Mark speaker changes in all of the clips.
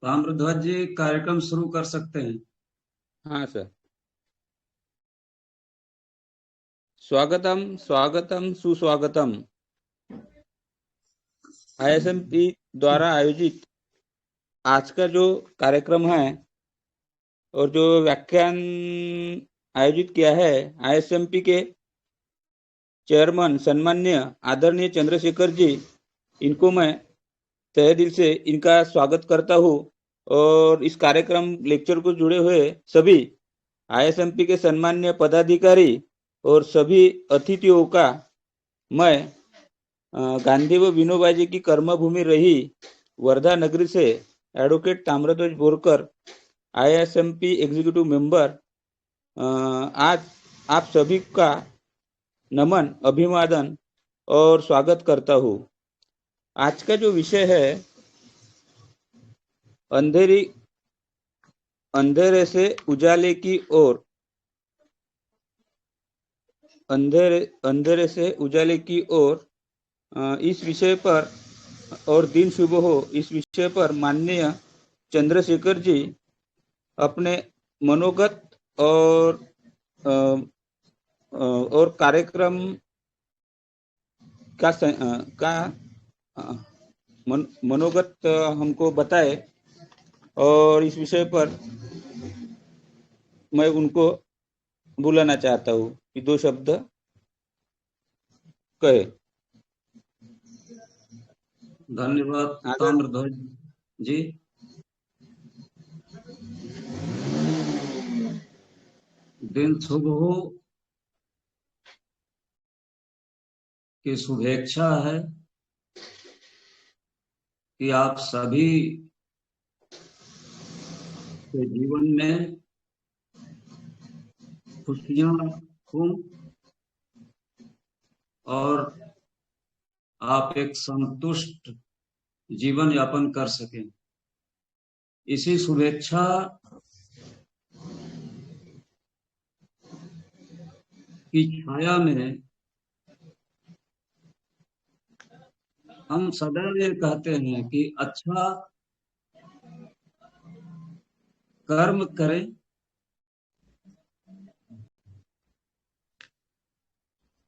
Speaker 1: ताम्रध्वज जी, कार्यक्रम शुरू कर सकते हैं।
Speaker 2: हाँ सर। स्वागतम स्वागतम सुस्वागतम। आईएसएमपी द्वारा आयोजित आज का जो कार्यक्रम है और जो व्याख्यान आयोजित किया है, आईएसएमपी के चेयरमैन सम्मान्य आदरणीय चंद्रशेखर जी, इनको मैं तहे दिल से इनका स्वागत करता हूँ। और इस कार्यक्रम लेक्चर को जुड़े हुए सभी आईएसएमपी के सम्मान्य पदाधिकारी और सभी अतिथियों का मैं गांधी व विनोबा जी की कर्मभूमि रही वर्धा नगरी से advocate Tamradhwaj Borkar, ISMP executive member, आज आप सभी का नमन, अभिवादन और स्वागत करता हूँ। आज का जो विषय है, अंधेरे से उजाले की ओर, अंधेरे से उजाले की ओर, इस विषय पर और दिन शुभ हो, इस विषय पर माननीय चंद्रशेखर जी अपने मनोगत और कार्यक्रम का मनोगत हमको बताए और इस विषय पर मैं उनको बुलाना चाहता हूँ कि दो शब्द कहे।
Speaker 1: धन्यवाद ताम्रध्वज जी। दिन शुभ हो की शुभेच्छा है कि आप सभी के जीवन में खुशियां हो और आप एक संतुष्ट जीवन यापन कर सकें। इसी शुभेच्छा की छाया में हम सदैव ये कहते हैं कि अच्छा कर्म करें,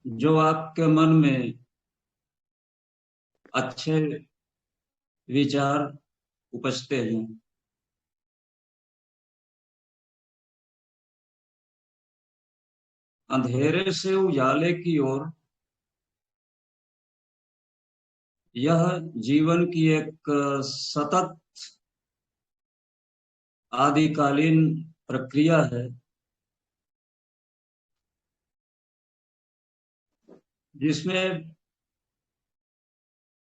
Speaker 1: जो आपके मन में अच्छे विचार उपजते हैं। अंधेरे से उजाले की ओर, यह जीवन की एक सतत आदिकालीन प्रक्रिया है, जिसमें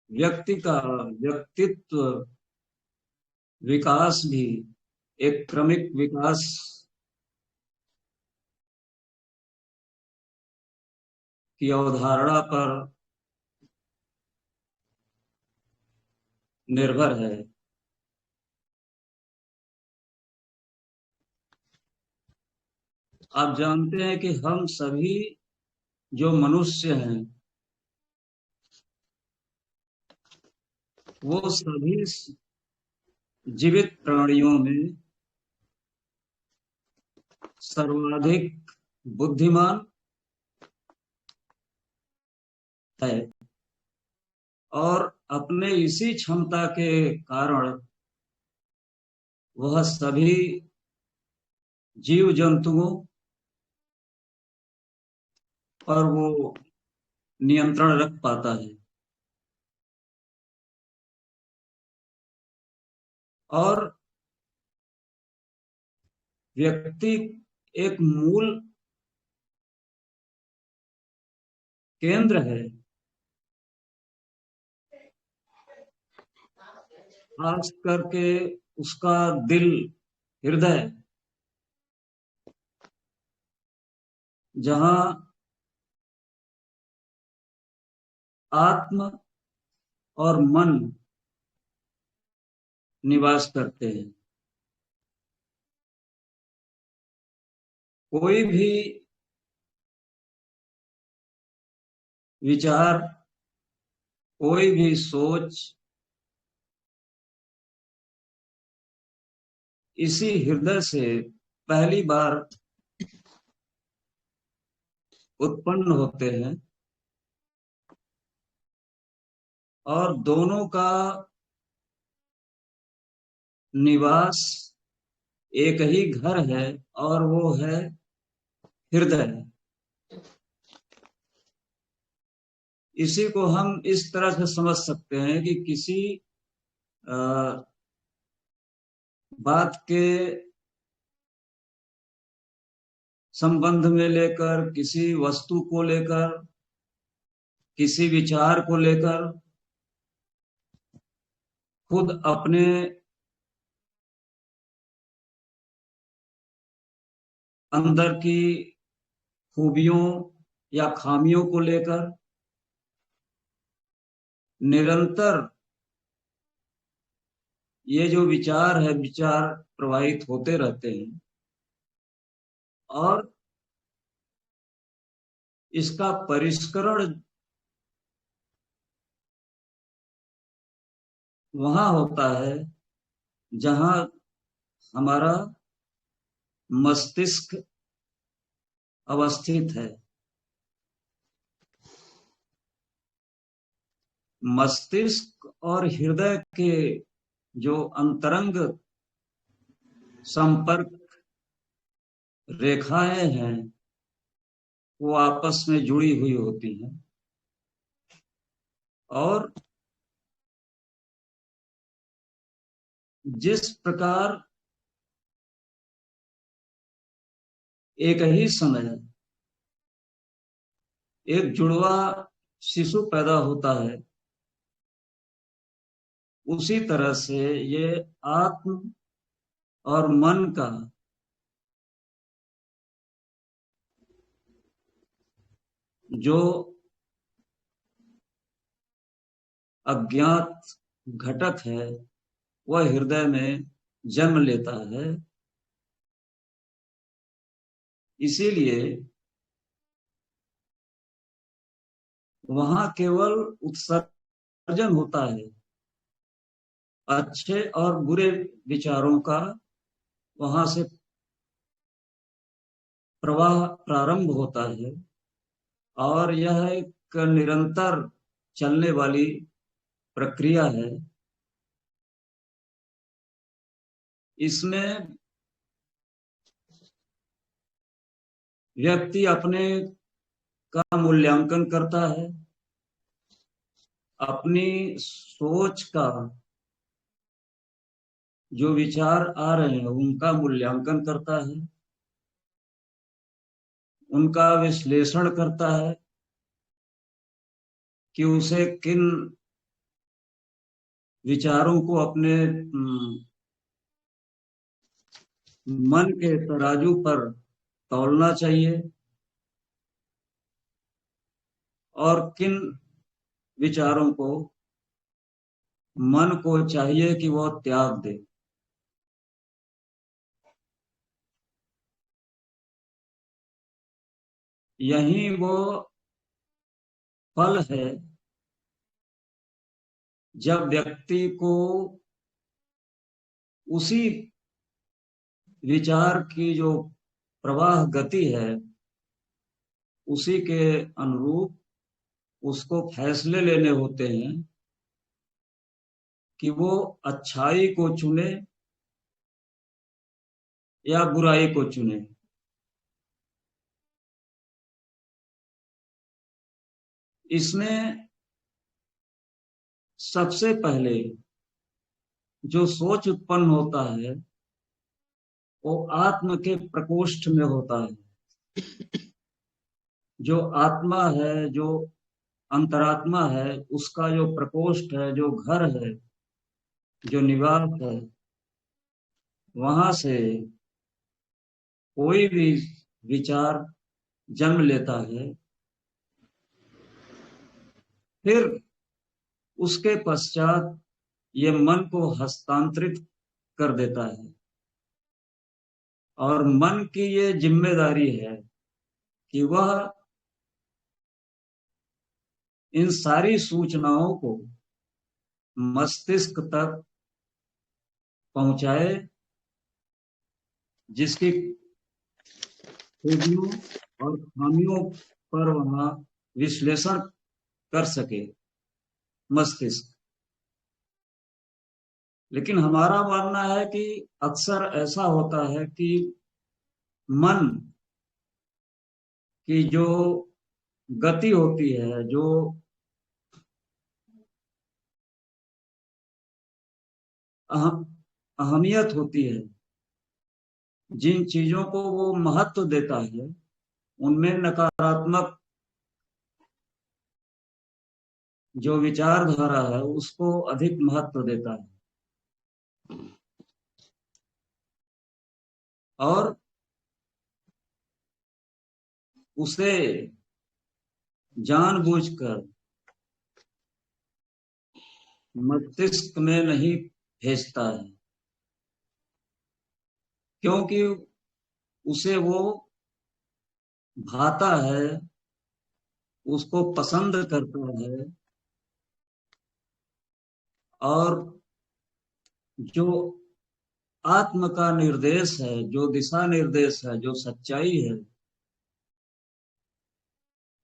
Speaker 1: व्यक्ति का व्यक्तित्व विकास भी एक क्रमिक विकास की अवधारणा पर निर्भर है। आप जानते हैं कि हम सभी जो मनुष्य हैं, वो सभी जीवित प्राणियों में सर्वाधिक बुद्धिमान है और अपने इसी क्षमता के कारण वह सभी जीव जंतुओं पर वो नियंत्रण रख पाता है। और व्यक्ति एक मूल केंद्र है, खास करके उसका दिल, हृदय, जहां आत्म और मन निवास करते हैं। कोई भी विचार कोई भी सोच इसी हृदय से पहली बार उत्पन्न होते हैं और दोनों का निवास एक ही घर है और वो है हृदय। इसी को हम इस तरह से समझ सकते हैं कि किसी अ, बात के संबंध में लेकर, किसी वस्तु को लेकर, किसी विचार को लेकर खुद अपने अंदर की खूबियों या खामियों को लेकर निरंतर ये जो विचार है, विचार प्रवाहित होते रहते हैं और इसका परिष्करण वहां होता है जहां हमारा मस्तिष्क अवस्थित है। मस्तिष्क और हृदय के जो अंतरंग संपर्क रेखाएं हैं वो आपस में जुड़ी हुई होती हैं और जिस प्रकार एक ही समय एक जुड़वा शिशु पैदा होता है, उसी तरह से ये आत्म और मन का जो अज्ञात घटक है वह हृदय में जन्म लेता है। इसीलिए वहां केवल उत्सर्जन होता है, अच्छे और बुरे विचारों का वहां से प्रवाह प्रारंभ होता है और यह एक निरंतर चलने वाली प्रक्रिया है। इसमें व्यक्ति अपने का मूल्यांकन करता है, अपनी सोच का जो विचार आ रहे हैं उनका मूल्यांकन करता है, उनका विश्लेषण करता है कि उसे किन विचारों को अपने मन के तराजू पर तौलना चाहिए और किन विचारों को मन को चाहिए कि वह त्याग दे। यही वो फल है जब व्यक्ति को उसी विचार की जो प्रवाह गति है उसी के अनुरूप उसको फैसले लेने होते हैं कि वो अच्छाई को चुने या बुराई को चुने। इसमें सबसे पहले जो सोच उत्पन्न होता है वो आत्म के प्रकोष्ठ में होता है। जो आत्मा है, जो अंतरात्मा है, उसका जो प्रकोष्ठ है, जो घर है, जो निवास है, वहां से कोई भी विचार जन्म लेता है। फिर उसके पश्चात ये मन को हस्तांतरित कर देता है और मन की ये जिम्मेदारी है कि वह इन सारी सूचनाओं को मस्तिष्क तक पहुंचाए, जिसकी खूबियों और खामियों पर वहां विश्लेषण कर सके मस्तिष्क। लेकिन हमारा मानना है कि अक्सर ऐसा होता है कि मन की जो गति होती है, जो अहम अहमियत होती है, जिन चीजों को वो महत्व देता है, उनमें नकारात्मक जो विचारधारा है उसको अधिक महत्व देता है। और उसे जानबूझकर मस्तिष्क में नहीं भेजता है, क्योंकि उसे वो भाता है, उसको पसंद करता है। और जो आत्म का निर्देश है, जो दिशा निर्देश है, जो सच्चाई है,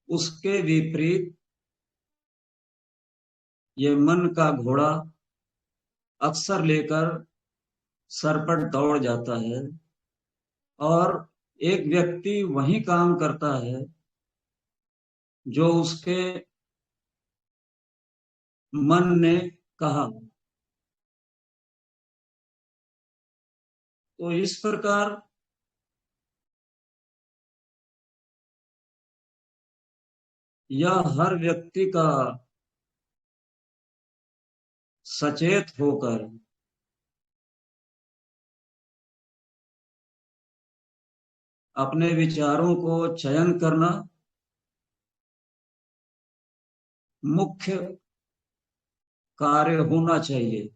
Speaker 1: उसके विपरीत ये मन का घोड़ा अक्सर लेकर सर पर दौड़ जाता है। और एक व्यक्ति वही काम करता है जो उसके मन ने कहा। तो इस प्रकार यह हर व्यक्ति का सचेत होकर अपने विचारों को चयन करना मुख्य कार्य होना चाहिए।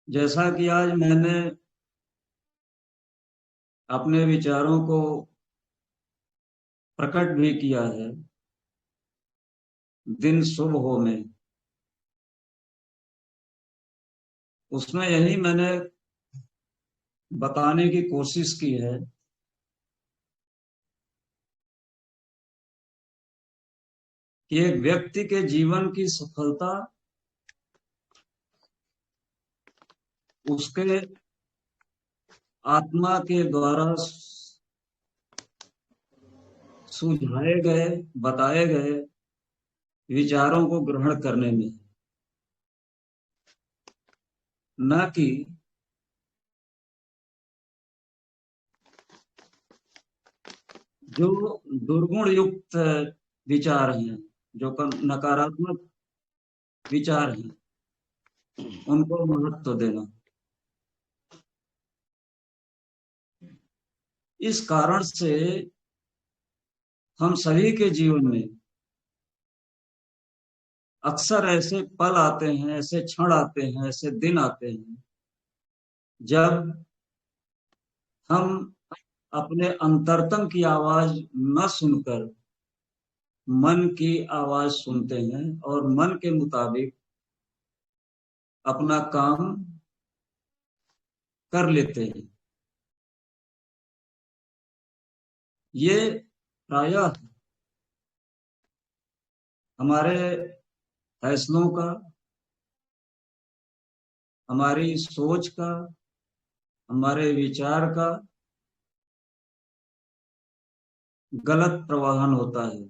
Speaker 1: जैसा कि आज मैंने अपने विचारों को प्रकट भी किया है दिन शुभ हो में, उसमें यही मैंने बताने की कोशिश की है कि एक व्यक्ति के जीवन की सफलता उसके आत्मा के द्वारा सुझाए गए, बताए गए विचारों को ग्रहण करने में, न कि जो दुर्गुण युक्त विचार हैं, जो नकारात्मक विचार हैं, उनको महत्व देना। इस कारण से हम सभी के जीवन में अक्सर ऐसे पल आते हैं, ऐसे क्षण आते हैं, ऐसे दिन आते हैं जब हम अपने अंतरतम की आवाज न सुनकर मन की आवाज सुनते हैं और मन के मुताबिक अपना काम कर लेते हैं। ये प्रायः हमारे फैसलों का, हमारी सोच का, हमारे विचार का गलत प्रवाहन होता है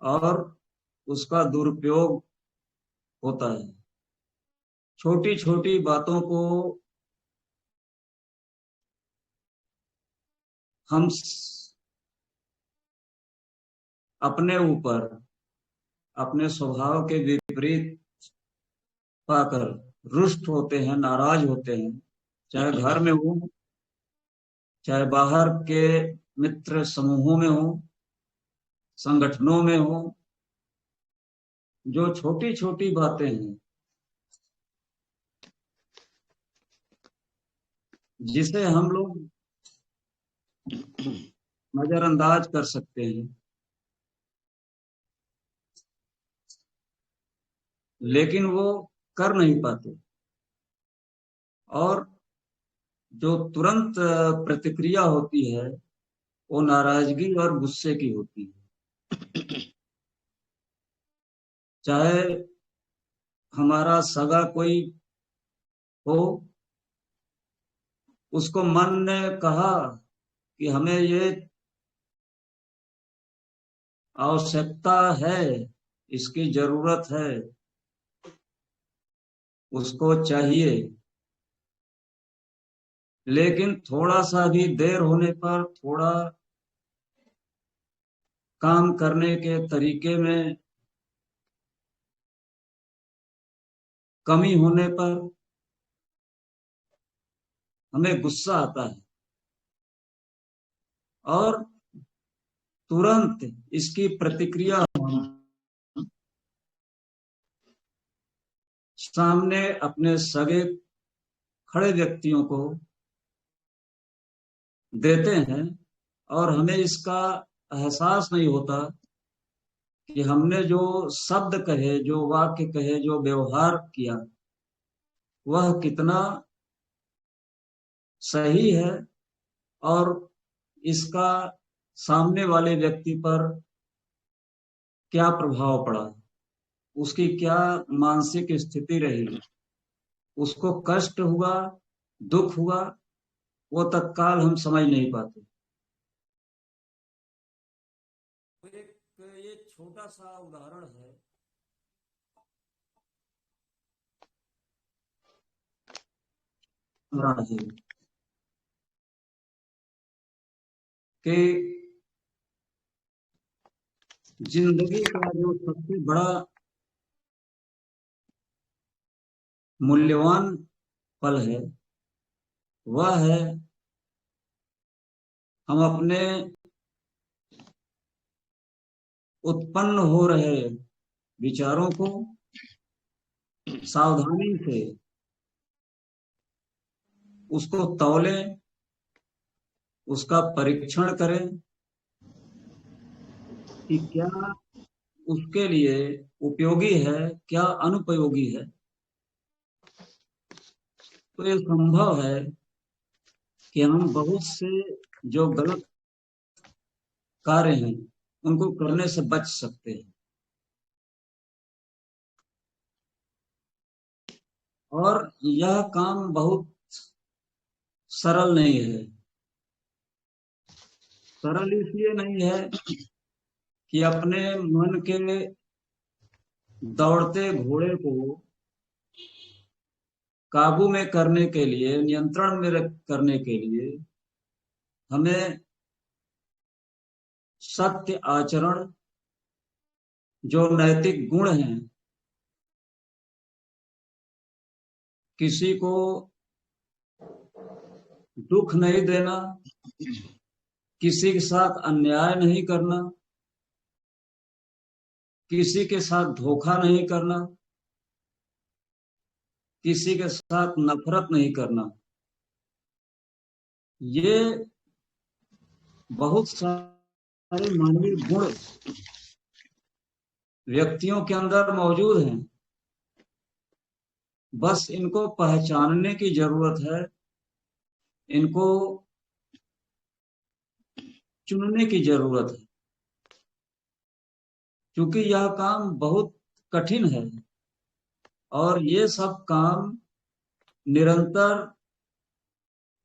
Speaker 1: और उसका दुरुपयोग होता है। छोटी छोटी बातों को हम अपने ऊपर, अपने स्वभाव के विपरीत पाकर रुष्ट होते हैं, नाराज होते हैं, चाहे घर में हो, चाहे बाहर के मित्र समूहों में हो, संगठनों में हो। जो छोटी छोटी बातें हैं जिसे हम लोग नजरअंदाज कर सकते हैं, लेकिन वो कर नहीं पाते। और जो तुरंत प्रतिक्रिया होती है वो नाराजगी और गुस्से की होती है। चाहे हमारा सगा कोई हो, उसको मन ने कहा कि हमें ये आवश्यकता है, इसकी जरूरत है, उसको चाहिए, लेकिन थोड़ा सा भी देर होने पर, थोड़ा काम करने के तरीके में कमी होने पर हमें गुस्सा आता है और तुरंत इसकी प्रतिक्रिया हम सामने अपने सगे खड़े व्यक्तियों को देते हैं, और हमें इसका एहसास नहीं होता कि हमने जो शब्द कहे, जो वाक्य कहे, जो व्यवहार किया, वह कितना सही है, और इसका सामने वाले व्यक्ति पर क्या प्रभाव पड़ा, उसकी क्या मानसिक स्थिति रही, उसको कष्ट हुआ, दुख हुआ, वो तत्काल हम समझ नहीं पाते। एक ये छोटा सा उदाहरण है राजीव, कि जिंदगी का जो सबसे बड़ा मूल्यवान पल है, वह है हम अपने उत्पन्न हो रहे विचारों को सावधानी से उसको तौलें, उसका परीक्षण करें कि क्या उसके लिए उपयोगी है, क्या अनुपयोगी है। तो ये संभव है कि हम बहुत से जो गलत कार्य हैं उनको करने से बच सकते हैं, और यह काम बहुत सरल नहीं है। सरल इसलिए नहीं है कि अपने मन के दौड़ते घोड़े को काबू में करने के लिए, नियंत्रण में करने के लिए हमें सत्य आचरण, जो नैतिक गुण हैं, किसी को दुख नहीं देना, किसी के साथ अन्याय नहीं करना, किसी के साथ धोखा नहीं करना, किसी के साथ नफरत नहीं करना, ये बहुत सारे मानवीय गुण व्यक्तियों के अंदर मौजूद हैं। बस इनको पहचानने की जरूरत है, इनको चुनने की जरूरत है, क्योंकि यह काम बहुत कठिन है, और ये सब काम निरंतर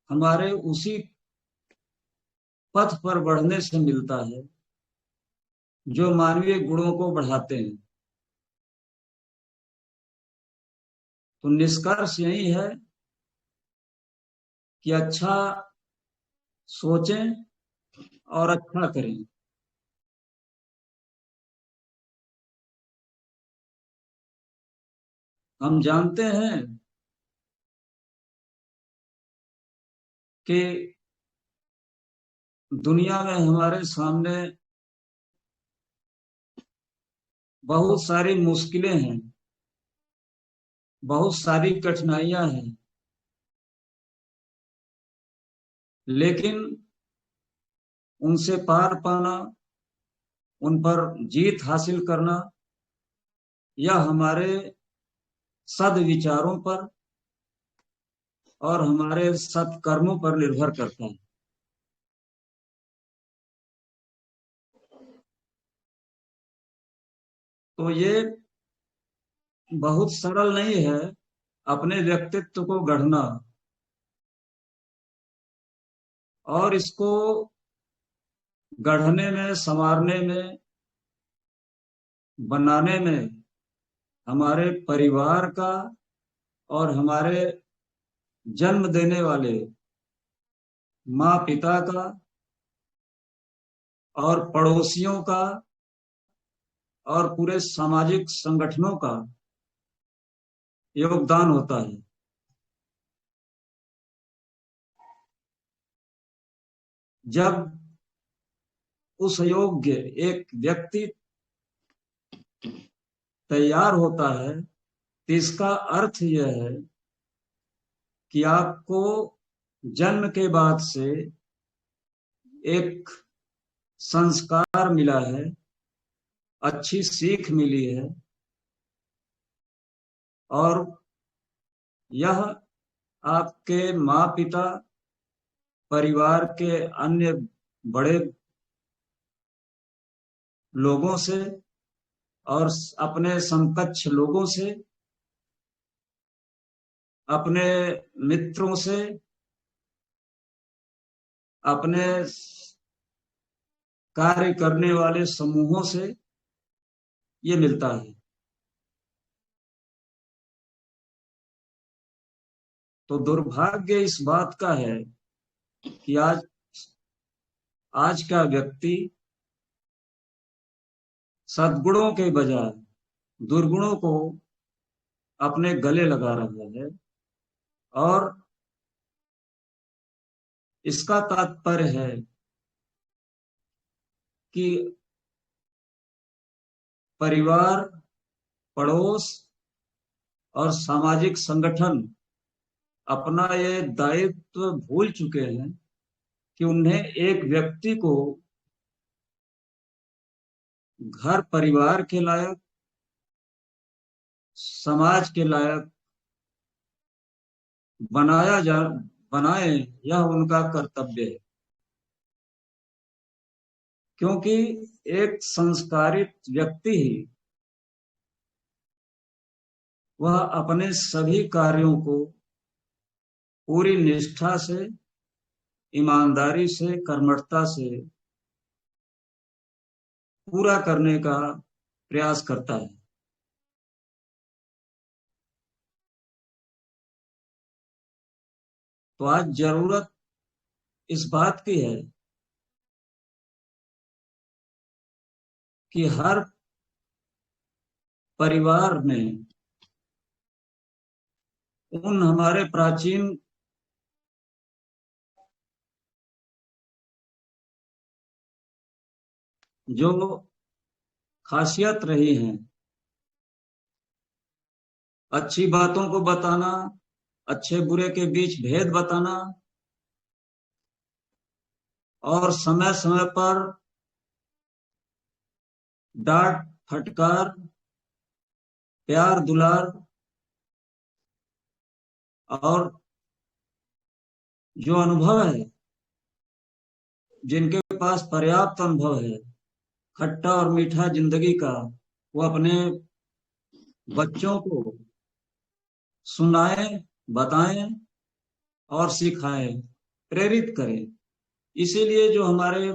Speaker 1: हमारे उसी पथ पर बढ़ने से मिलता है जो मानवीय गुणों को बढ़ाते हैं। तो निष्कर्ष यही है कि अच्छा सोचें और अच्छा करें। हम जानते हैं कि दुनिया में हमारे सामने बहुत सारी मुश्किलें हैं, बहुत सारी कठिनाइयां हैं, लेकिन उनसे पार पाना, उन पर जीत हासिल करना, यह हमारे सद्विचारों पर और हमारे सत्कर्मों पर निर्भर करता है। तो ये बहुत सरल नहीं है अपने व्यक्तित्व को गढ़ना, और इसको गढ़ने में, संवारने में, बनाने में हमारे परिवार का और हमारे जन्म देने वाले माँ पिता का और पड़ोसियों का और पूरे सामाजिक संगठनों का योगदान होता है। जब उस योग्य एक व्यक्ति तैयार होता है तो इसका अर्थ यह है कि आपको जन्म के बाद से एक संस्कार मिला है, अच्छी सीख मिली है, और यह आपके माँ पिता, परिवार के अन्य बड़े लोगों से और अपने समकक्ष लोगों से, अपने मित्रों से, अपने कार्य करने वाले समूहों से ये मिलता है। तो दुर्भाग्य इस बात का है कि आज का व्यक्ति सद्गुणों के बजाय दुर्गुणों को अपने गले लगा रहा है, और इसका तात्पर्य है कि परिवार, पड़ोस और सामाजिक संगठन अपना ये दायित्व भूल चुके हैं कि उन्हें एक व्यक्ति को घर परिवार के लायक, समाज के लायक बनाए, यह उनका कर्तव्य है। क्योंकि एक संस्कारित व्यक्ति ही वह अपने सभी कार्यों को पूरी निष्ठा से, ईमानदारी से, कर्मठता से पूरा करने का प्रयास करता है। तो आज जरूरत इस बात की है कि हर परिवार में उन हमारे प्राचीन जो खासियत रही हैं, अच्छी बातों को बताना, अच्छे बुरे के बीच भेद बताना, और समय समय पर डांट फटकार, प्यार दुलार, और जो अनुभव है, जिनके पास पर्याप्त अनुभव है खट्टा और मीठा जिंदगी का, वो अपने बच्चों को सुनाएं, बताएं और सिखाएं, प्रेरित करें। इसीलिए जो हमारे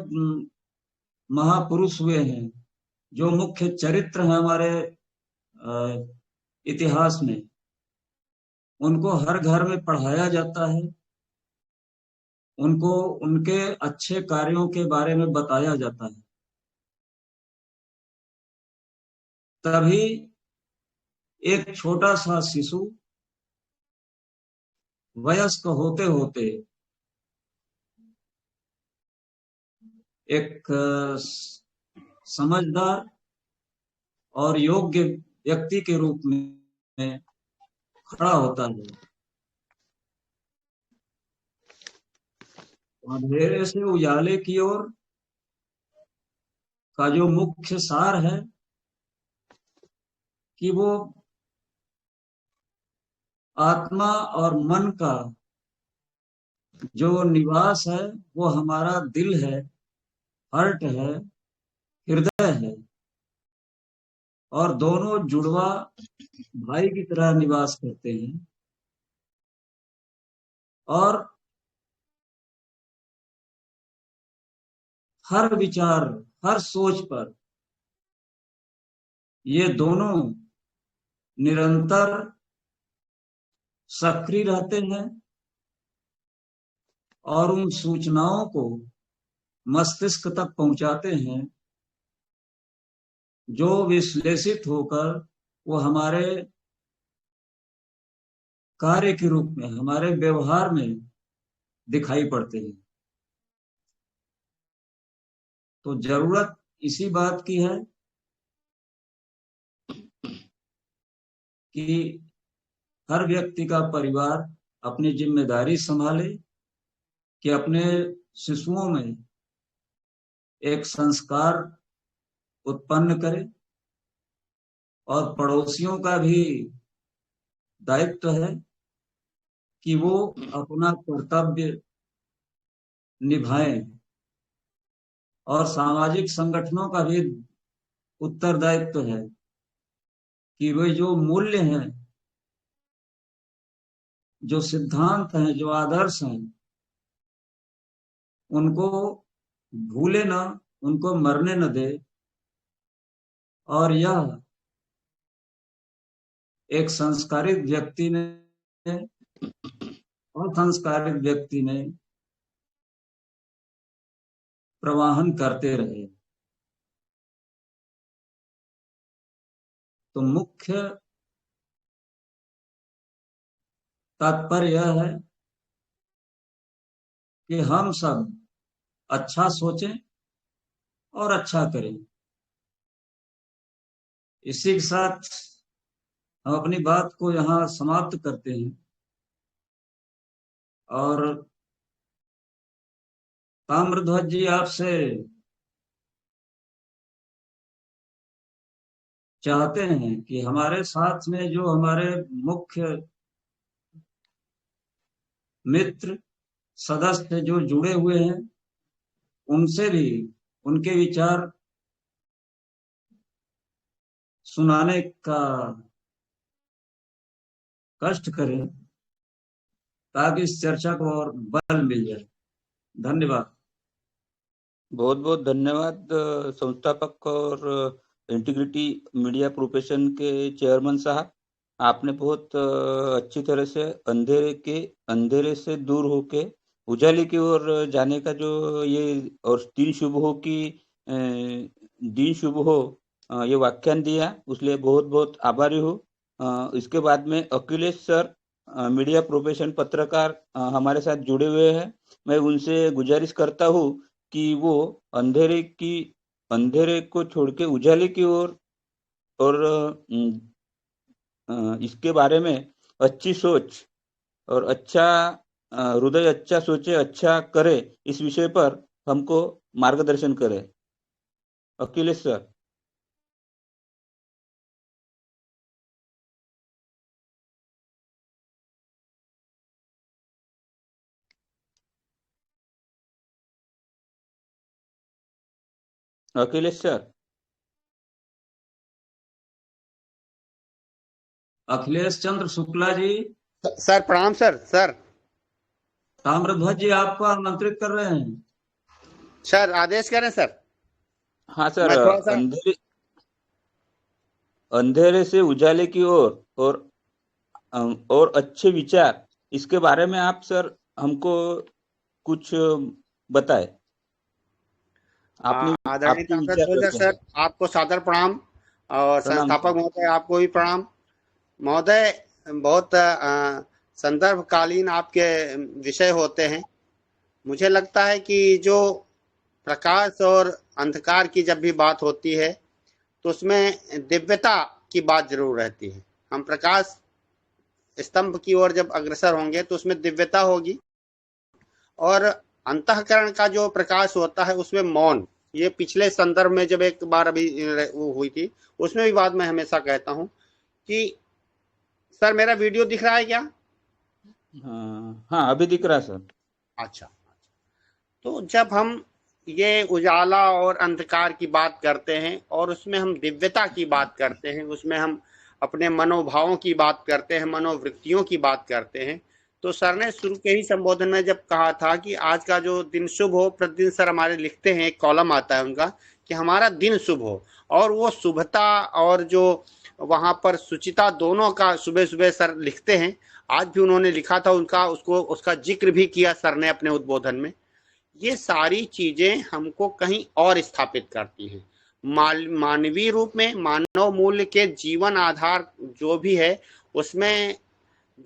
Speaker 1: महापुरुष हुए हैं, जो मुख्य चरित्र हैं हमारे इतिहास में, उनको हर घर में पढ़ाया जाता है, उनको उनके अच्छे कार्यों के बारे में बताया जाता है। तभी एक छोटा सा शिशु वयस्क होते होते एक समझदार और योग्य व्यक्ति के रूप में खड़ा होता है। अंधेरे से उजाले की ओर का जो मुख्य सार है कि वो आत्मा और मन का जो निवास है वो हमारा दिल है, हार्ट है, हृदय है, और दोनों जुड़वा भाई की तरह निवास करते हैं। और हर विचार, हर सोच पर ये दोनों निरंतर सक्रिय रहते हैं और उन सूचनाओं को मस्तिष्क तक पहुंचाते हैं, जो विश्लेषित होकर वो हमारे कार्य के रूप में, हमारे व्यवहार में दिखाई पड़ते हैं। तो जरूरत इसी बात की है कि हर व्यक्ति का परिवार अपनी जिम्मेदारी संभाले कि अपने शिशुओं में एक संस्कार उत्पन्न करे, और पड़ोसियों का भी दायित्व है कि वो अपना कर्तव्य निभाएं, और सामाजिक संगठनों का भी उत्तरदायित्व है कि वे जो मूल्य हैं, जो सिद्धांत हैं, जो आदर्श हैं, उनको भूले ना, उनको मरने न दे। और यह एक संस्कारित व्यक्ति ने, असंस्कारित व्यक्ति ने प्रवाहन करते रहे। तो मुख्य तात्पर्य यह है कि हम सब अच्छा सोचें और अच्छा करें। इसी के साथ हम अपनी बात को यहाँ समाप्त करते हैं, और ताम्रध्वज जी, आपसे चाहते हैं कि हमारे साथ में जो हमारे मुख्य मित्र सदस्य जो जुड़े हुए हैं, उनसे भी उनके विचार सुनाने का कष्ट करें, ताकि इस चर्चा को और बल मिल जाए। धन्यवाद।
Speaker 2: बहुत बहुत धन्यवाद संस्थापक और इंटीग्रिटी मीडिया प्रोफेशन के चेयरमैन साहब। आपने बहुत अच्छी तरह से अंधेरे से दूर होके उजाले की ओर जाने का जो ये, और दिन शुभ हो कि दिन शुभ हो, ये व्याख्यान दिया, उसलिए बहुत बहुत आभारी हूँ। इसके बाद में अखिलेश सर, मीडिया प्रोफेशन पत्रकार, हमारे साथ जुड़े हुए हैं। मैं उनसे गुजारिश करता हूँ कि वो अंधेरे को छोड़ के उजाले की ओर, और इसके बारे में अच्छी सोच और अच्छा हृदय अच्छा सोचे, अच्छा करे, इस विषय पर हमको मार्गदर्शन करे। अखिलेश सर। अखिलेश सर।
Speaker 1: अखिलेश चंद्र शुक्ला जी।
Speaker 3: सर प्रणाम सर।
Speaker 1: ताम्रध्वज जी आपको आमंत्रित कर रहे हैं।
Speaker 3: सर आदेश करें सर।
Speaker 2: हाँ सर,
Speaker 3: मैं थोड़ा सा
Speaker 2: अंधेरे से उजाले की ओर, और अच्छे विचार, इसके बारे में आप सर हमको कुछ बताए।
Speaker 3: आदरणीय
Speaker 2: आपके विचार
Speaker 3: ताम्रध्वज
Speaker 2: कैसे
Speaker 3: सर,
Speaker 2: हैं?
Speaker 3: आपको सादर प्रणाम, और
Speaker 2: प्रणाम
Speaker 3: संस्थापक
Speaker 2: सर।
Speaker 3: महोदय आपको भी प्रणाम। महोदय, बहुत संदर्भकालीन आपके विषय होते हैं। मुझे लगता है कि जो प्रकाश और अंधकार की जब भी बात होती है तो उसमें दिव्यता की बात जरूर रहती है। हम प्रकाश स्तंभ की ओर जब अग्रसर होंगे तो उसमें दिव्यता होगी, और अंतःकरण का जो प्रकाश होता है उसमें मौन ये पिछले संदर्भ में जब एक बार अभी वो हुई थी, उसमें भी बात मैं हमेशा कहता हूँ कि सर मेरा वीडियो दिख रहा है क्या?
Speaker 2: हाँ, अभी दिख रहा है सर।
Speaker 3: अच्छा, तो जब हम ये उजाला और अंधकार की बात करते हैं और उसमें हम दिव्यता की बात करते हैं, उसमें हम अपने मनोभावों की बात करते हैं, मनोवृत्तियों की बात करते हैं, तो सर ने शुरू के ही संबोधन में जब कहा था कि आज का जो दिन शुभ हो, प्रतिदिन सर हमारे लिखते हैं, एक कॉलम आता है उनका कि हमारा दिन शुभ हो, और वो शुभता और जो वहां पर सुचिता दोनों का सुबह सुबह सर लिखते हैं। आज भी उन्होंने लिखा था, उनका उसको उसका जिक्र भी किया सर ने अपने उद्बोधन में। ये सारी चीजें हमको कहीं और स्थापित करती हैं। मानवीय रूप में मानव मूल्य के जीवन आधार जो भी है, उसमें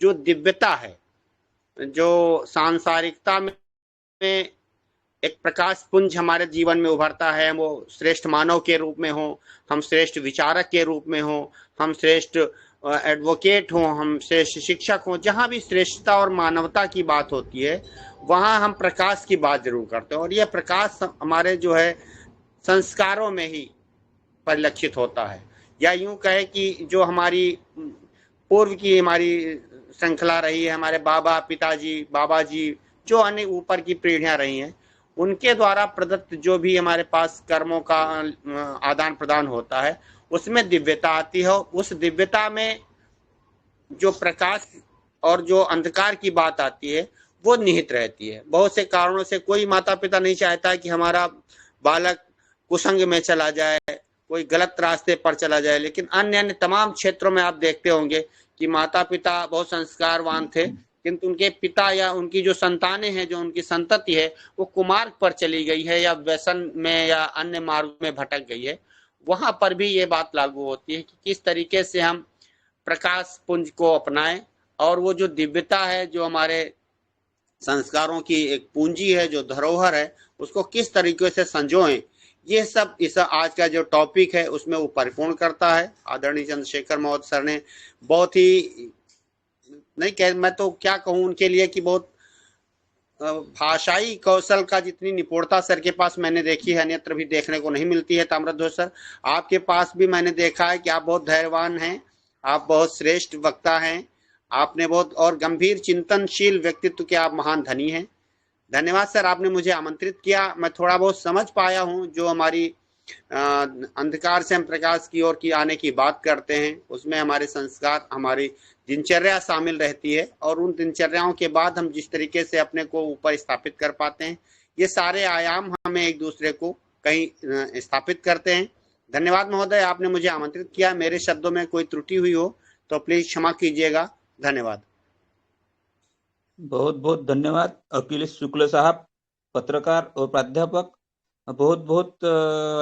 Speaker 3: जो दिव्यता है, जो सांसारिकता में एक प्रकाश पुंज हमारे जीवन में उभरता है, वो श्रेष्ठ मानव के रूप में हो, हम श्रेष्ठ विचारक के रूप में हो, हम श्रेष्ठ एडवोकेट हो, हम श्रेष्ठ शिक्षक हो, जहां भी श्रेष्ठता और मानवता की बात होती है वहां हम प्रकाश की बात जरूर करते हैं। और यह प्रकाश हमारे जो है संस्कारों में ही परिलक्षित होता है, या यूं कहे कि जो हमारी पूर्व की हमारी श्रृंखला रही है, हमारे बाबा पिताजी बाबा जी, जो अन्य ऊपर की पीढ़ियां रही हैं, उनके द्वारा प्रदत्त जो भी हमारे पास कर्मों का आदान प्रदान होता है, उसमें दिव्यता आती है। उस दिव्यता में जो प्रकाश और जो अंधकार की बात आती है वो निहित रहती है। बहुत से कारणों से कोई माता पिता नहीं चाहता कि हमारा बालक कुसंग में चला जाए, कोई गलत रास्ते पर चला जाए, लेकिन अन्य अन्य तमाम क्षेत्रों में आप देखते होंगे कि माता पिता बहुत संस्कारवान थे, किंतु उनके पिता या उनकी जो संतानें हैं, जो उनकी संतति है, वो कुमार्ग पर चली गई है या व्यसन में या अन्य मार्ग में भटक गई है। वहां पर भी ये बात लागू होती है कि किस तरीके से हम प्रकाश पुंज को अपनाएं, और वो जो दिव्यता है, जो हमारे संस्कारों की एक पूंजी है, जो धरोहर है, उसको किस तरीके से संजोएं, ये सब इस आज का जो टॉपिक है उसमें वो परिपूर्ण करता है। आदरणीय चंद्रशेखर महोदय सर ने बहुत ही, नहीं कह, मैं तो क्या कहूँ उनके लिए कि बहुत भाषाई कौशल का जितनी निपुणता सर के पास मैंने देखी है, अन्यत्र भी देखने को नहीं मिलती है। ताम्रध्वज सर, आपके पास भी मैंने देखा है कि आप बहुत धैर्यवान हैं, आप बहुत श्रेष्ठ वक्ता हैं, आपने बहुत और गंभीर चिंतनशील व्यक्तित्व के आप महान धनी हैं। धन्यवाद सर, आपने मुझे आमंत्रित किया। मैं थोड़ा बहुत समझ पाया हूँ, जो हमारी अंधकार से हम प्रकाश की ओर की आने की बात करते हैं, उसमें हमारे संस्कार, हमारी दिनचर्या शामिल रहती है, और उन दिनचर्याओं के बाद हम जिस तरीके से अपने को ऊपर स्थापित कर पाते हैं, ये सारे आयाम हमें एक दूसरे को कहीं स्थापित करते हैं। धन्यवाद महोदय, आपने मुझे आमंत्रित किया। मेरे शब्दों में कोई त्रुटि हुई हो तो प्लीज क्षमा कीजिएगा। धन्यवाद।
Speaker 2: बहुत बहुत धन्यवाद अखिलेश शुक्ल साहब, पत्रकार और प्राध्यापक। बहुत बहुत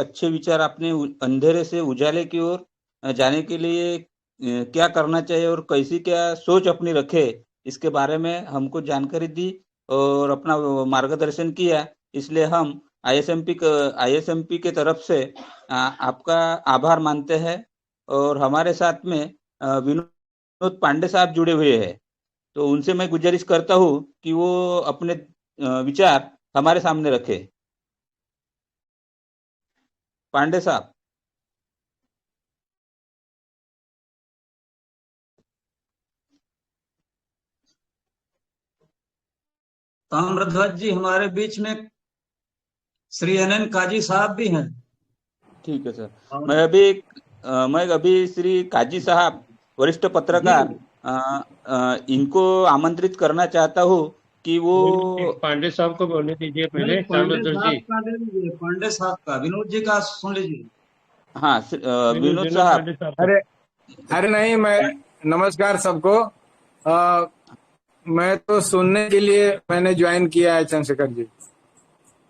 Speaker 2: अच्छे विचार आपने अंधेरे से उजाले की ओर जाने के लिए क्या करना चाहिए और कैसी क्या सोच अपनी रखे, इसके बारे में हमको जानकारी दी और अपना मार्गदर्शन किया। इसलिए हम आईएसएमपी के तरफ से आपका आभार मानते हैं। और हमारे साथ में विनोद पांडे साहब जुड़े हुए हैं, तो उनसे मैं गुजारिश करता हूँ कि वो अपने विचार हमारे सामने रखे। पांडे साहब।
Speaker 1: ताम्रध्वज जी, हमारे बीच में श्री NN काजी साहब भी हैं।
Speaker 2: ठीक है सर। मैं अभी श्री काजी साहब, वरिष्ठ पत्रकार, इनको आमंत्रित करना चाहता हूँ कि वो
Speaker 4: पांडे साहब को बोलने दीजिए पहले।
Speaker 1: पांडे साहब का ले लीजिए, पांडे साहब का, विनोद जी का सुन लीजिए।
Speaker 2: हाँ, विनोद साहब।
Speaker 5: अरे नहीं, मैं नमस्कार सबको। मैं तो सुनने के लिए मैंने ज्वाइन किया है चंद्रशेखर जी।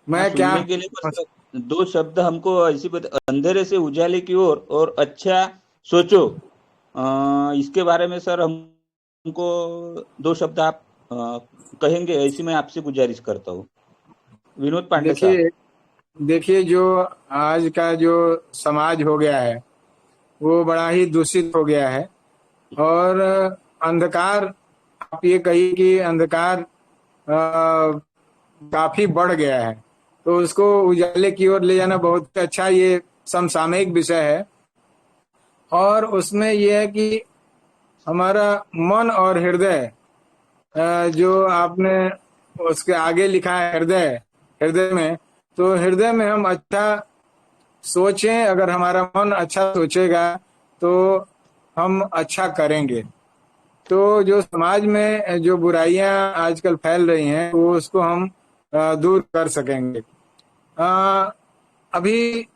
Speaker 5: मैं क्या
Speaker 2: सुनने के लिए बस दो शब्द हमको ऐसी अंधेरे से उजाले की ओर और अच्छा सोचो, इसके बारे में सर हमको दो शब्द आप कहेंगे, ऐसी मैं आपसे गुजारिश करता हूँ। विनोद पांडे साहब।
Speaker 5: देखिए, जो आज का जो समाज हो गया है वो बड़ा ही दूषित हो गया है, और अंधकार, आप ये कहिए कि अंधकार काफी बढ़ गया है। तो उसको उजाले की ओर ले जाना बहुत अच्छा ये समसामयिक विषय है। और उसमें यह है कि हमारा मन और हृदय, जो आपने उसके आगे लिखा है हृदय, हृदय में, तो हृदय में हम अच्छा सोचें। अगर हमारा मन अच्छा सोचेगा तो हम अच्छा करेंगे। तो जो समाज में जो बुराइयां आजकल फैल रही हैं वो उसको हम दूर कर सकेंगे। अभी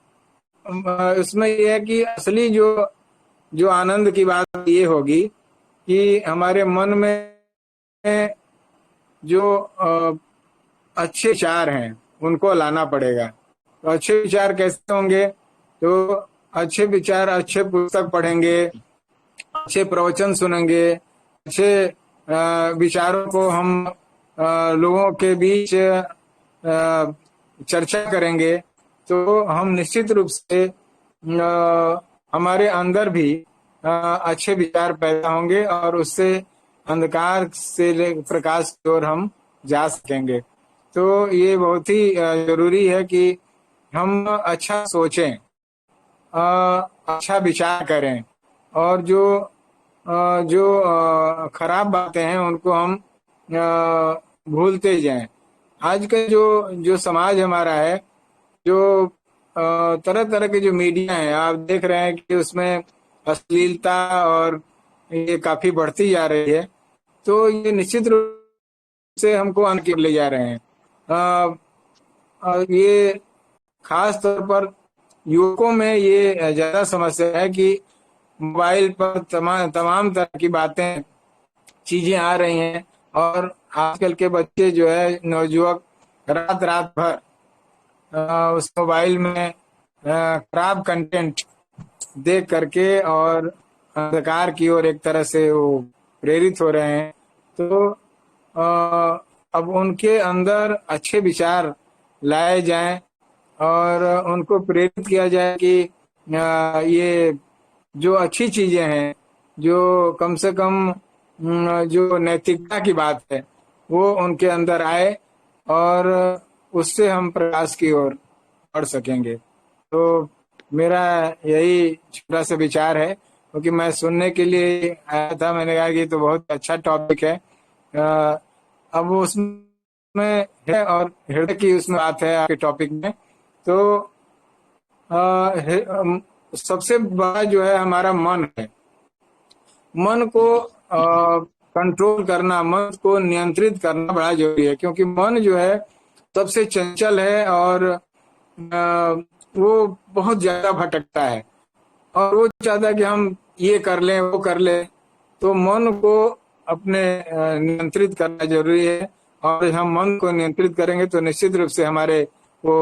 Speaker 5: इसमें यह है कि असली जो आनंद की बात ये होगी कि हमारे मन में जो अच्छे विचार हैं उनको लाना पड़ेगा। तो अच्छे विचार कैसे होंगे? तो अच्छे विचार, अच्छे पुस्तक पढ़ेंगे, अच्छे प्रवचन सुनेंगे, अच्छे विचारों को हम लोगों के बीच चर्चा करेंगे, तो हम निश्चित रूप से हमारे अंदर भी अच्छे विचार पैदा होंगे और उससे अंधकार से प्रकाश की ओर हम जा सकेंगे। तो ये बहुत ही जरूरी है कि हम अच्छा सोचें, अच्छा विचार करें, और जो खराब बातें हैं उनको हम भूलते जाएं। आज का जो समाज हमारा है, जो तरह तरह के जो मीडिया है, आप देख रहे हैं कि उसमें अश्लीलता और ये काफी बढ़ती जा रही है। तो ये निश्चित रूप से हमको अनके ले जा रहे हैं। ये खास तौर पर युवकों में ये ज्यादा समस्या है कि मोबाइल पर तमाम तरह की बातें, चीजें आ रही हैं, और आजकल के बच्चे जो है, नौजुवक, रात रात भर उस मोबाइल में खराब कंटेंट देख करके और अंधकार की ओर एक तरह से वो प्रेरित हो रहे हैं। तो अब उनके अंदर अच्छे विचार लाए जाएं और उनको प्रेरित किया जाए कि ये जो अच्छी चीजें हैं, जो कम से कम जो नैतिकता की बात है, वो उनके अंदर आए और उससे हम प्रकाश की ओर बढ़ सकेंगे। तो मेरा यही छोटा सा विचार है, क्योंकि मैं सुनने के लिए आया था। मैंने कहा कि तो बहुत अच्छा टॉपिक है। अब उसमें है और हृदय की उसमें बात है आपके टॉपिक में। तो सबसे बड़ा जो है हमारा मन है। मन को कंट्रोल करना, मन को नियंत्रित करना बड़ा जरूरी है, क्योंकि मन जो है सबसे चंचल है और वो बहुत ज्यादा भटकता है और वो चाहता है कि हम ये कर लें, वो कर लें। तो मन को अपने नियंत्रित करना जरूरी है, और हम मन को नियंत्रित करेंगे तो निश्चित रूप से हमारे वो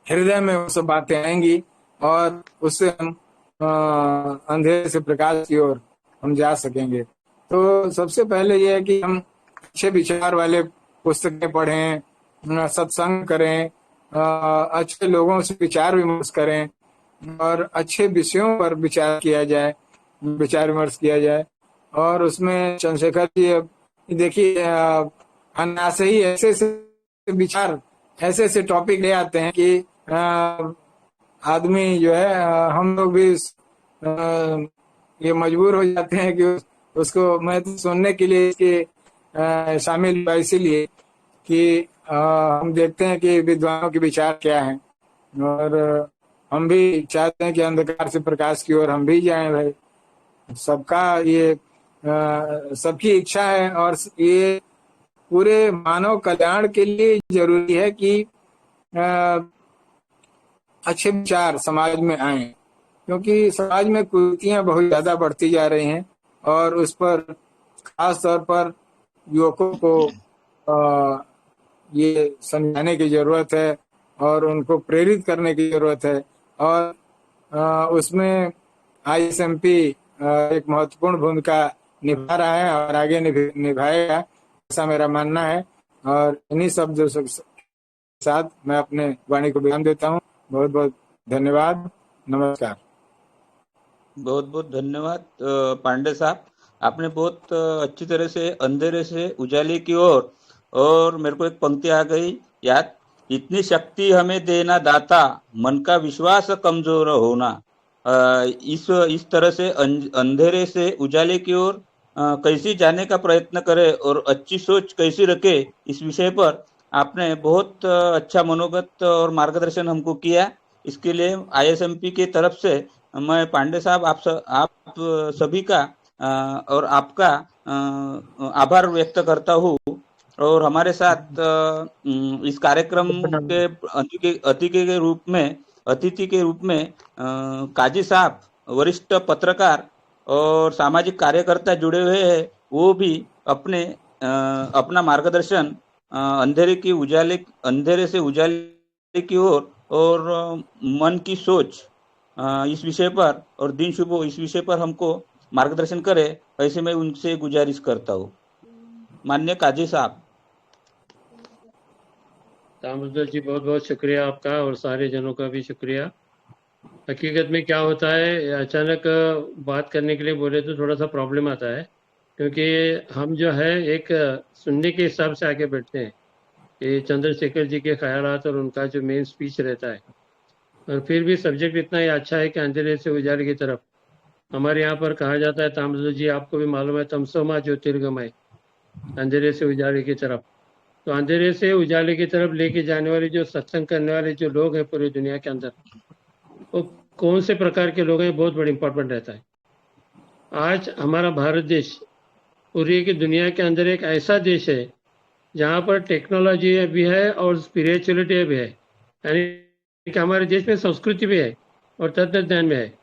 Speaker 5: हृदय में वो सब बातें आएंगी और उससे हम अंधेरे से प्रकाश की ओर हम जा सकेंगे। तो सबसे पहले ये है कि हम अच्छे विचार वाले पुस्तकें पढ़ें, सत्संग करें, अच्छे लोगों से विचार विमर्श करें और अच्छे विषयों पर विचार किया जाए, विचार विमर्श किया जाए। और उसमें चंद्रशेखर जी देखिए अनायास ही ऐसे ऐसे विचार, ऐसे ऐसे टॉपिक ले आते हैं कि आदमी जो है, हम लोग भी ये मजबूर हो जाते हैं कि उसको मैं तो सुनने के लिए इसके शामिल हुआ, इसीलिए कि हम देखते हैं कि विद्वानों के विचार क्या हैं, और हम भी चाहते हैं कि अंधकार से प्रकाश की ओर हम भी जाएं। भाई, सबका ये सबकी इच्छा है, और ये पूरे मानव कल्याण के लिए जरूरी है कि अच्छे विचार समाज में आए, क्योंकि समाज में कुरीतियां बहुत ज्यादा बढ़ती जा रही हैं और उस पर खास तौर पर युवकों को ये समझाने की जरूरत है और उनको प्रेरित करने की जरूरत है। और उसमें ISMP एक महत्वपूर्ण भूमिका निभा रहा है और आगे निभाएगा, ऐसा मेरा मानना है। और इन्हीं शब्दों के साथ मैं अपने वाणी को विराम देता हूँ। बहुत बहुत धन्यवाद, नमस्कार।
Speaker 2: बहुत बहुत धन्यवाद पांडे साहब, आपने बहुत अच्छी तरह से अंधेरे से उजाले की ओर, और मेरे को एक पंक्ति आ गई याद इतनी शक्ति हमें देना दाता, मन का विश्वास कमजोर होना। इस तरह से अंधेरे से उजाले की ओर कैसे जाने का प्रयत्न करे और अच्छी सोच कैसी रखे, इस विषय पर आपने बहुत अच्छा मनोगत और मार्गदर्शन हमको किया। इसके लिए ISMP की तरफ से मैं पांडे साहब आप सभी का और आपका आभार व्यक्त करता हूँ। और हमारे साथ इस कार्यक्रम के अतिथि के रूप में काजी साहब, वरिष्ठ पत्रकार और सामाजिक कार्यकर्ता जुड़े हुए हैं। वो भी अपना मार्गदर्शन अंधेरे से उजाले की ओर और मन की सोच इस विषय पर और दिन शुभ इस विषय पर हमको मार्गदर्शन करे, ऐसे मैं उनसे गुजारिश करता हूँ। माननीय काजी साहब।
Speaker 4: तामुद्दल जी, बहुत बहुत शुक्रिया आपका और सारे जनों का भी शुक्रिया। हकीकत में क्या होता है, अचानक बात करने के लिए बोले तो थोड़ा सा प्रॉब्लम आता है, क्योंकि हम जो है एक सुनने के हिसाब से आके बैठते हैं कि चंद्रशेखर जी के ख्यालात और उनका जो मेन स्पीच रहता है, और फिर भी सब्जेक्ट इतना ही अच्छा है कि अंधेरे से उजाले की तरफ। हमारे यहाँ पर कहा जाता है, तामुद्दल जी आपको भी मालूम है, तमसोमा ज्योतिर्गमय, अंधेरे से उजाले की तरफ। तो अंधेरे से उजाले की तरफ लेके जाने वाले जो सत्संग करने वाले जो लोग हैं पूरी दुनिया के अंदर, वो कौन से प्रकार के लोग हैं, बहुत बड़ी इंपॉर्टेंट रहता है। आज हमारा भारत देश पूरी की दुनिया के अंदर एक ऐसा देश है जहाँ पर टेक्नोलॉजी भी है और स्पिरिचुअलिटी भी है, यानी कि हमारे देश में संस्कृति भी है और तत्व ज्ञान भी है।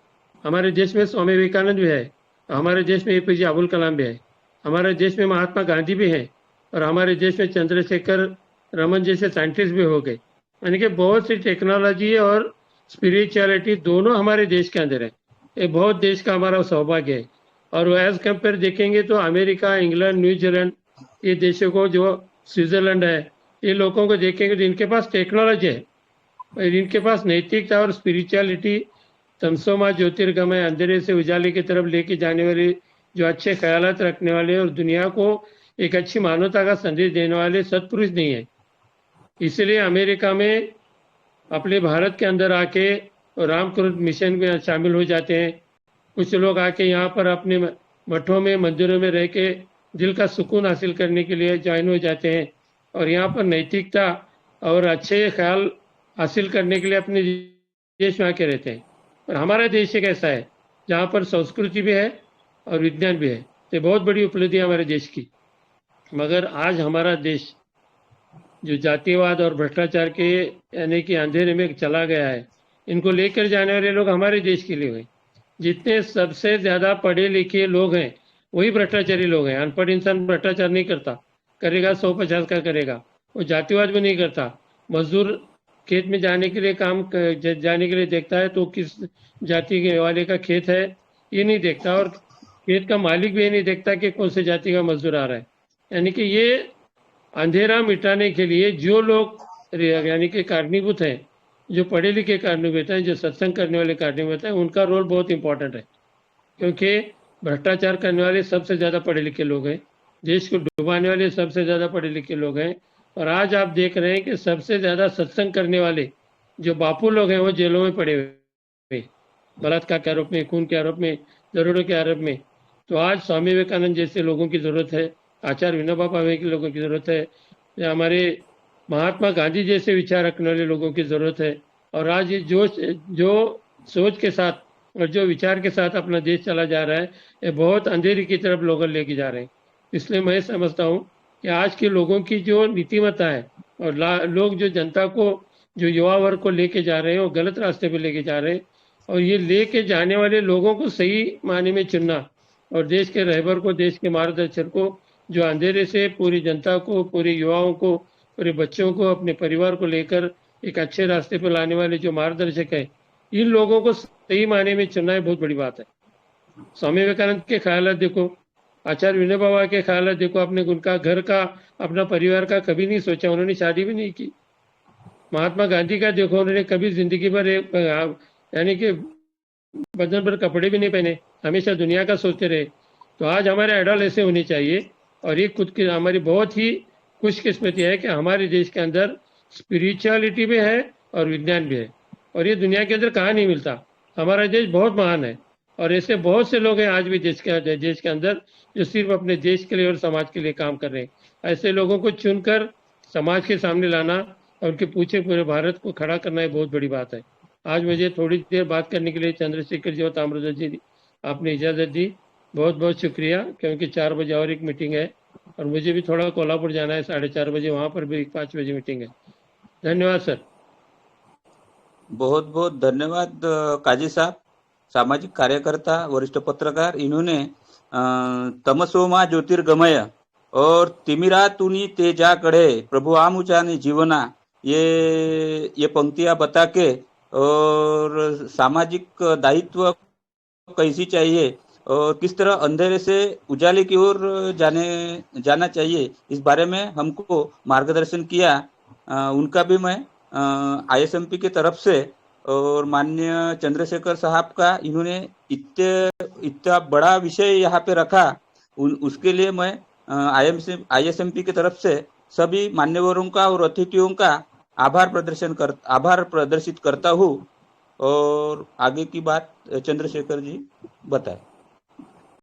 Speaker 4: हमारे देश में स्वामी विवेकानंद भी है, हमारे देश में APJ अब्दुल कलाम भी है, हमारे देश में महात्मा गांधी भी है, और हमारे देश में चंद्रशेखर रमन जैसे साइंटिस्ट भी हो गए। यानी कि बहुत सी टेक्नोलॉजी और स्पिरिचुअलिटी दोनों हमारे देश के अंदर है। ये बहुत देश का हमारा सौभाग्य है। और एज कंपेयर देखेंगे तो अमेरिका, इंग्लैंड, न्यूजीलैंड, ये देशों को, जो स्विट्जरलैंड है, ये लोगों को देखेंगे तो इनके पास टेक्नोलॉजी है और इनके पास नैतिकता और स्पिरिचुअलिटी, तमसोमा ज्योतिर्गमय, अंधेरे से उजाले की तरफ लेके जाने वाले जो अच्छे ख्यालात रखने वाले और दुनिया को एक अच्छी मानवता का संदेश देने वाले सत्पुरुष नहीं है। इसलिए अमेरिका में अपने भारत के अंदर आके रामकृत मिशन में शामिल हो जाते हैं। कुछ लोग आके यहाँ पर अपने मठों में, मंदिरों में रह के दिल का सुकून हासिल करने के लिए ज्वाइन हो जाते हैं और यहाँ पर नैतिकता और अच्छे ख्याल हासिल करने के लिए अपने देश में आके रहते हैं। और हमारा देश एक ऐसा है जहाँ पर संस्कृति भी है और विज्ञान भी है। तो बहुत बड़ी उपलब्धि है हमारे देश की। मगर आज हमारा देश जो जातिवाद और भ्रष्टाचार के यानी कि अंधेरे में चला गया है, इनको लेकर जाने वाले लोग हमारे देश के लिए हुए। जितने सबसे ज्यादा पढ़े लिखे लोग हैं वही भ्रष्टाचारी लोग हैं। अनपढ़ इंसान भ्रष्टाचार नहीं करता, करेगा 150 का करेगा। वो जातिवाद भी नहीं करता। मजदूर खेत में जाने के लिए जाने के लिए देखता है तो किस जाति के वाले का खेत है ये नहीं देखता, और खेत का मालिक भी ये नहीं देखता कि कौन से जाति का मजदूर आ रहा है। यानी कि ये अंधेरा मिटाने के लिए जो लोग यानी कि कारणीभूत हैं, जो पढ़े लिखे कारणीभूत हैं, जो सत्संग करने वाले कारणीभूत हैं, उनका रोल बहुत इंपॉर्टेंट है। क्योंकि भ्रष्टाचार करने वाले सबसे ज्यादा पढ़े लिखे लोग हैं, देश को डुबाने वाले सबसे ज्यादा पढ़े लिखे लोग हैं। और आज आप देख रहे हैं कि सबसे ज्यादा सत्संग करने वाले जो बापू लोग हैं वो जेलों में पड़े हुए, बलात्कार के आरोप में, खून के आरोप में, दरोड़ों के आरोप में। तो आज स्वामी विवेकानंद जैसे लोगों की जरूरत है, आचार्य विनोबा भावे के लोगों की जरूरत है, या हमारे महात्मा गांधी जैसे विचार रखने वाले लोगों की जरूरत है। और आज ये जो सोच के साथ और जो विचार के साथ अपना देश चला जा रहा है, ये बहुत अंधेरी की तरफ लोग लेके जा रहे हैं। इसलिए मैं समझता हूँ कि आज के लोगों की जो नीतिमत्ता है और लोग जो जनता को, जो युवा वर्ग को लेके जा रहे हैं, वो गलत रास्ते पे लेके जा रहे हैं। और ये लेके जाने वाले लोगों को सही मायने में चुनना और देश के रहबर को, देश के मार्गदर्शक को, जो अंधेरे से पूरी जनता को, पूरे युवाओं को, पूरे बच्चों को, अपने परिवार को लेकर एक अच्छे रास्ते पर लाने वाले जो मार्गदर्शक है, इन लोगों को सही मायने में चुनना है बहुत बड़ी बात है। स्वामी विवेकानंद के ख्याल देखो, आचार्य विनोबा भावे के ख्याल देखो, अपने उनका घर का, अपना परिवार का कभी नहीं सोचा, उन्होंने शादी भी नहीं की। महात्मा गांधी का देखो, उन्होंने कभी जिंदगी भर यानी कि बदन पर कपड़े भी नहीं पहने, हमेशा दुनिया का सोचते रहे। तो आज हमारे आइडल ऐसे होने चाहिए। और ये खुद की हमारी बहुत ही खुशकिस्मती है कि हमारे देश के अंदर स्पिरिचुअलिटी भी है और विज्ञान भी है, और ये दुनिया के अंदर कहाँ नहीं मिलता। हमारा देश बहुत महान है और ऐसे बहुत से लोग हैं आज भी देश के अंदर जो सिर्फ अपने देश के लिए और समाज के लिए काम कर रहे हैं। ऐसे लोगों को चुनकर समाज के सामने लाना और उनके पूछे पूरे भारत को खड़ा करना ये बहुत बड़ी बात है। आज मुझे थोड़ी देर बात करने के लिए चंद्रशेखर जी और ताम्रध्वज जी आपने इजाज़त दी, बहुत बहुत शुक्रिया, क्योंकि 4 बजे और एक मीटिंग है और मुझे भी थोड़ा कोल्हापुर जाना है 4:30 बजे, वहाँ पर भी 5 बजे मीटिंग है। धन्यवाद सर।
Speaker 2: बहुत बहुत धन्यवाद काजी साहब, सामाजिक कार्यकर्ता, वरिष्ठ पत्रकार। इन्होंने तमसो मा ज्योतिर्गमय और तिमिरातुनी तेजाकडे प्रभु आमुचानी जीवना, ये पंक्तियां बता के और सामाजिक दायित्व कैसी चाहिए और किस तरह अंधेरे से उजाले की ओर जाना चाहिए, इस बारे में हमको मार्गदर्शन किया। उनका भी मैं ISMP की तरफ से और माननीय चंद्रशेखर साहब का, इन्होंने इतना बड़ा विषय यहाँ पे रखा, उसके लिए मैं ISMP की तरफ से सभी मान्यवरों का और अतिथियों का आभार प्रदर्शित करता हूँ। और आगे की बात चंद्रशेखर जी बताएं।